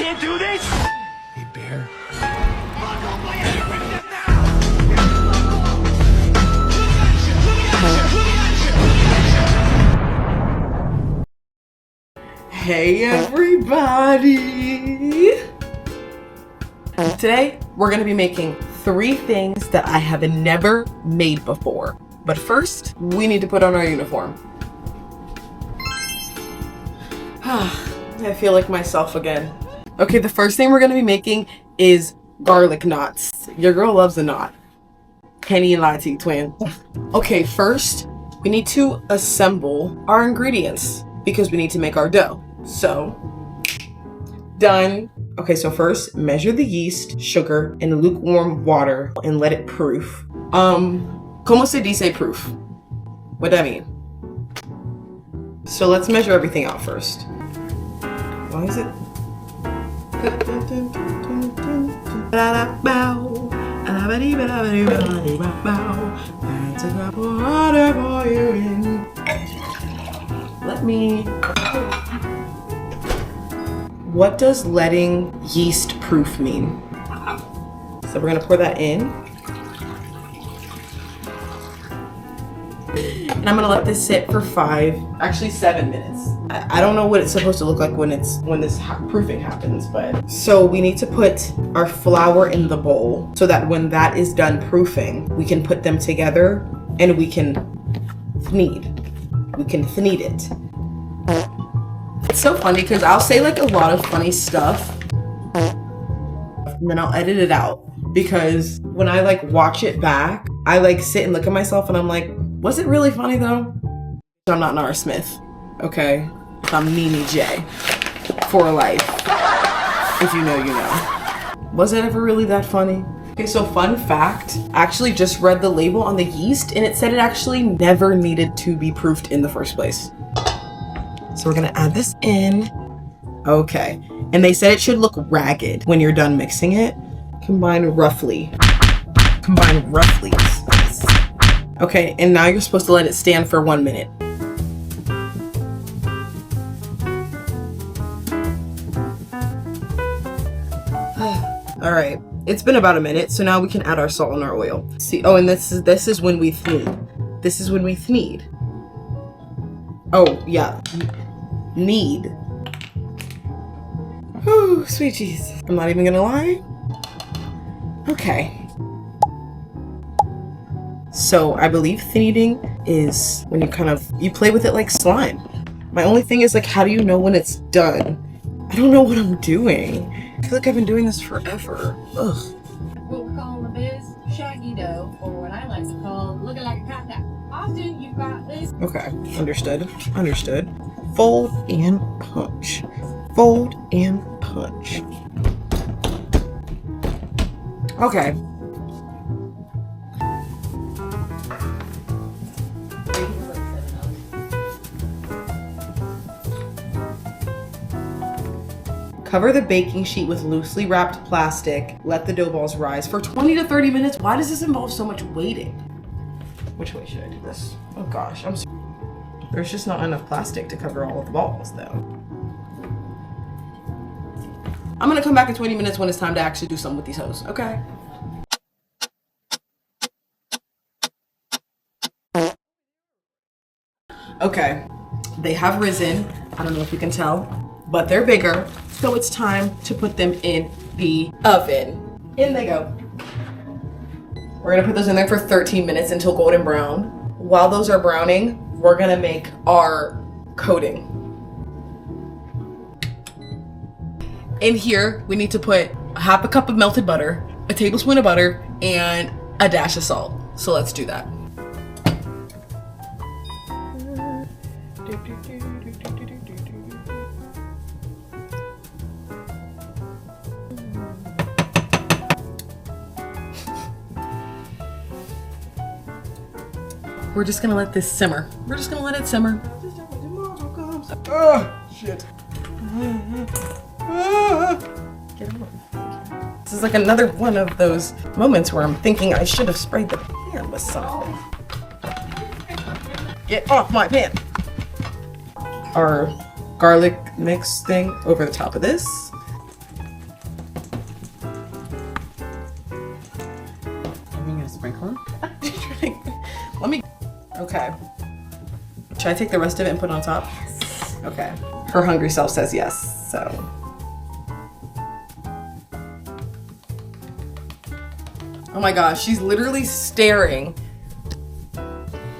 can't do this? Hey, Bear. Hey everybody! Today we're going to be making 3 things that I have never made before. But first, we need to put on our uniform. I feel like myself again. Okay, the first thing we're going to be making is garlic knots. Your girl loves a knot. Kenny and Lati twin. Okay, first we need to assemble our ingredients because we need to make our dough. So, done. Okay, so first, measure the yeast, sugar, and lukewarm water and let it proof. Como se dice proof? What do I mean? So let's measure everything out first. Why is it? Let me... What does letting yeast proof mean? So we're gonna pour that in. And I'm gonna let this sit for 7 minutes. I don't know what it's supposed to look like when this proofing happens, but. So we need to put our flour in the bowl so that when that is done proofing, we can put them together and we can knead. We can knead it. It's so funny because I'll say like a lot of funny stuff and then I'll edit it out because when I like watch it back, I like sit and look at myself and I'm like, was it really funny though? I'm not Nara Smith, okay? I'm Nene J for life. If you know, you know. Was it ever really that funny? Okay, so fun fact, I actually just read the label on the yeast and it said it actually never needed to be proofed in the first place. So we're gonna add this in. Okay, and they said it should look ragged when you're done mixing it. Combine roughly. Combine roughly. Okay, and now you're supposed to let it stand for 1 minute. All right, it's been about a minute, so now we can add our salt and our oil. See, oh, and this is when we knead. This is when we knead. Oh, yeah. Knead. Whew, sweet Jesus. I'm not even gonna lie. Okay. So I believe kneading is when you play with it like slime. My only thing is like, how do you know when it's done? I don't know what I'm doing. I feel like I've been doing this forever. Ugh. What we call in the biz, shaggy dough, or what I like to call looking like a cat. Often you've got this. Okay, understood. Understood. Fold and punch. Fold and punch. Okay. Cover the baking sheet with loosely wrapped plastic. Let the dough balls rise for 20 to 30 minutes. Why does this involve so much waiting? Which way should I do this? Oh gosh, I'm sorry. There's just not enough plastic to cover all of the balls though. I'm gonna come back in 20 minutes when it's time to actually do something with these hoes, okay? Okay, they have risen. I don't know if you can tell, but they're bigger. So it's time to put them in the oven. In they go. We're gonna put those in there for 13 minutes until golden brown. While those are browning, we're gonna make our coating. In here, we need to put half a cup of melted butter, a tablespoon of butter, and a dash of salt. So let's do that. We're just gonna let this simmer. We're just gonna let it simmer. Oh, shit. Get over. This is like another one of those moments where I'm thinking I should have sprayed the pan with something. Get off my pan. Our garlic mix thing over the top of this. Should I take the rest of it and put it on top? Yes. Okay. Her hungry self says yes, so. Oh my gosh, she's literally staring,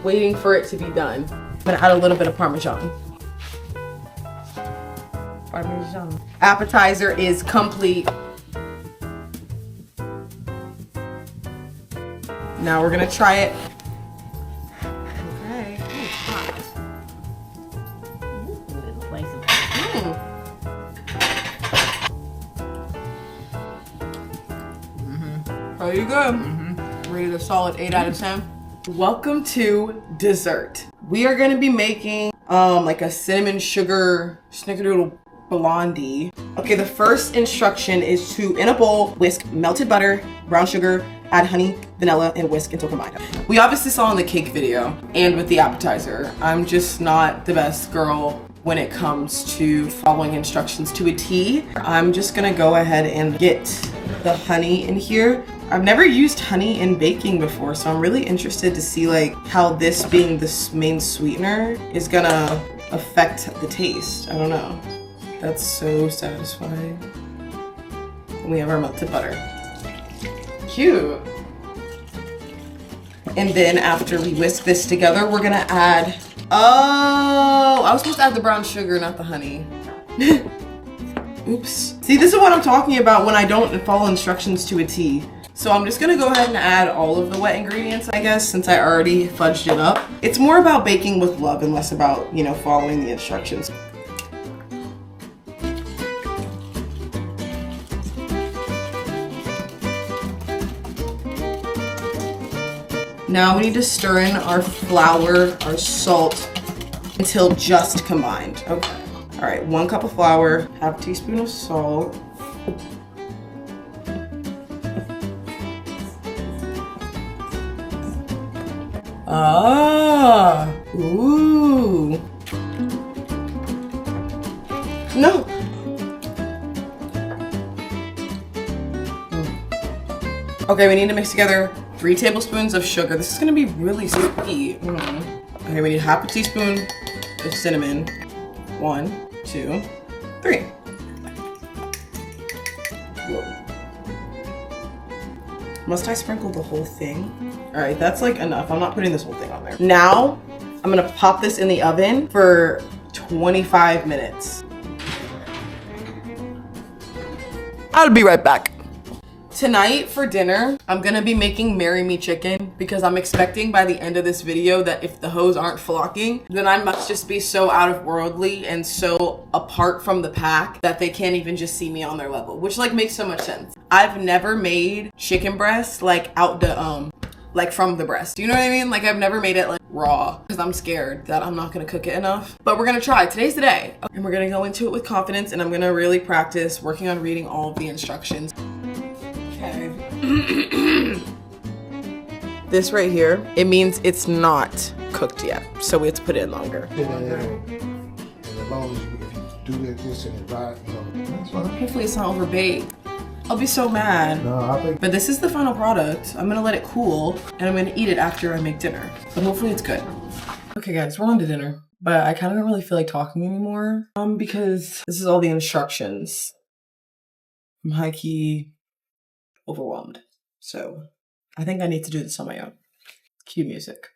waiting for it to be done. I'm gonna add a little bit of Parmesan. Parmesan. Appetizer is complete. Now we're gonna try it. Okay. Ooh, hot. Pretty good. Rate it a solid 8 out of 10. Welcome to dessert. We are gonna be making like a cinnamon sugar snickerdoodle blondie. Okay, the first instruction is to, in a bowl, whisk melted butter, brown sugar, add honey, vanilla, and whisk until combined. We obviously saw in the cake video and with the appetizer, I'm just not the best girl when it comes to following instructions to a T. I'm just gonna go ahead and get the honey in here. I've never used honey in baking before, so I'm really interested to see like how this being the main sweetener is gonna affect the taste. I don't know. That's so satisfying. And we have our melted butter. Cute. And then after we whisk this together, we're gonna add, oh, I was supposed to add the brown sugar, not the honey. Oops. See, this is what I'm talking about when I don't follow instructions to a T. So I'm just gonna go ahead and add all of the wet ingredients, I guess, since I already fudged it up. It's more about baking with love and less about, you know, following the instructions. Now we need to stir in our flour, our salt, until just combined. Okay. All right, 1 cup of flour, half a teaspoon of salt. Ah, ooh. No. Okay, we need to mix together 3 tablespoons of sugar. This is gonna be really sweet. Okay, we need half a teaspoon of cinnamon. 1, 2, 3. Whoa. Must I sprinkle the whole thing? All right, that's like enough. I'm not putting this whole thing on there. Now, I'm gonna pop this in the oven for 25 minutes. I'll be right back. Tonight for dinner, I'm gonna be making Marry Me chicken because I'm expecting by the end of this video that if the hoes aren't flocking, then I must just be so out of worldly and so apart from the pack that they can't even just see me on their level, which like makes so much sense. I've never made chicken breast like out the like from the breast. You know what I mean? Like I've never made it like raw because I'm scared that I'm not gonna cook it enough. But we're gonna try. Today's the day. And we're gonna go into it with confidence and I'm gonna really practice working on reading all of the instructions. Okay. This right here, it means it's not cooked yet. So we have to put it in longer. And as long as you do this and it right, you know, that's fine. Hopefully it's not overbaked. I'll be so mad. No, I think. But this is the final product. I'm gonna let it cool and I'm gonna eat it after I make dinner. But hopefully it's good. Okay guys, we're on to dinner. But I kind of don't really feel like talking anymore. Because this is all the instructions. I'm high-key overwhelmed. So I think I need to do this on my own. Cue music.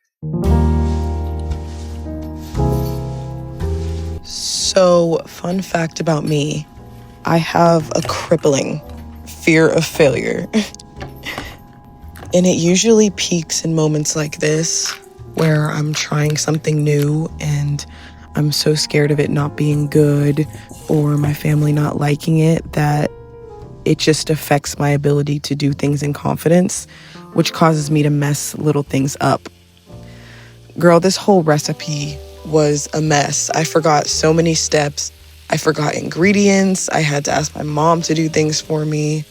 So, fun fact about me, I have a crippling fear of failure. And it usually peaks in moments like this, where I'm trying something new and I'm so scared of it not being good or my family not liking it that it just affects my ability to do things in confidence, which causes me to mess little things up. Girl, this whole recipe was a mess. I forgot so many steps. I forgot ingredients. I had to ask my mom to do things for me.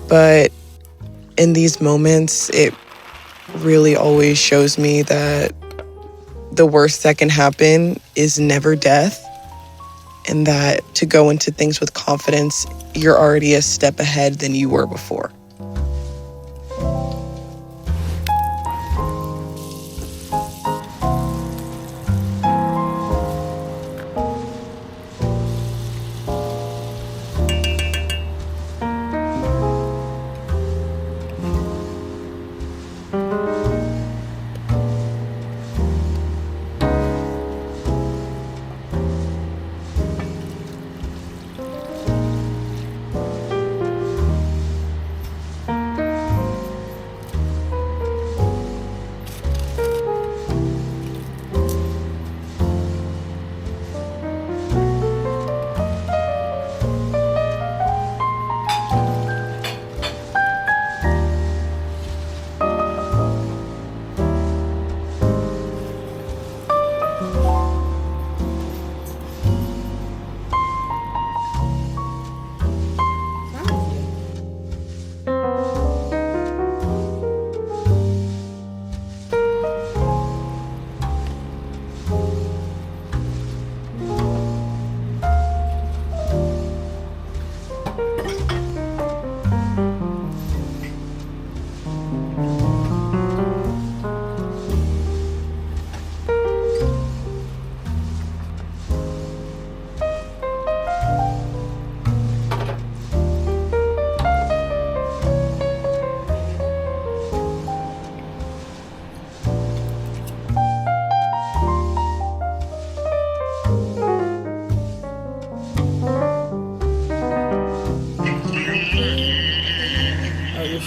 But in these moments, it really always shows me that the worst that can happen is never death. And that to go into things with confidence, you're already a step ahead than you were before.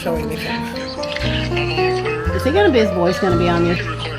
showing me things. Is he gonna be his voice gonna be on you?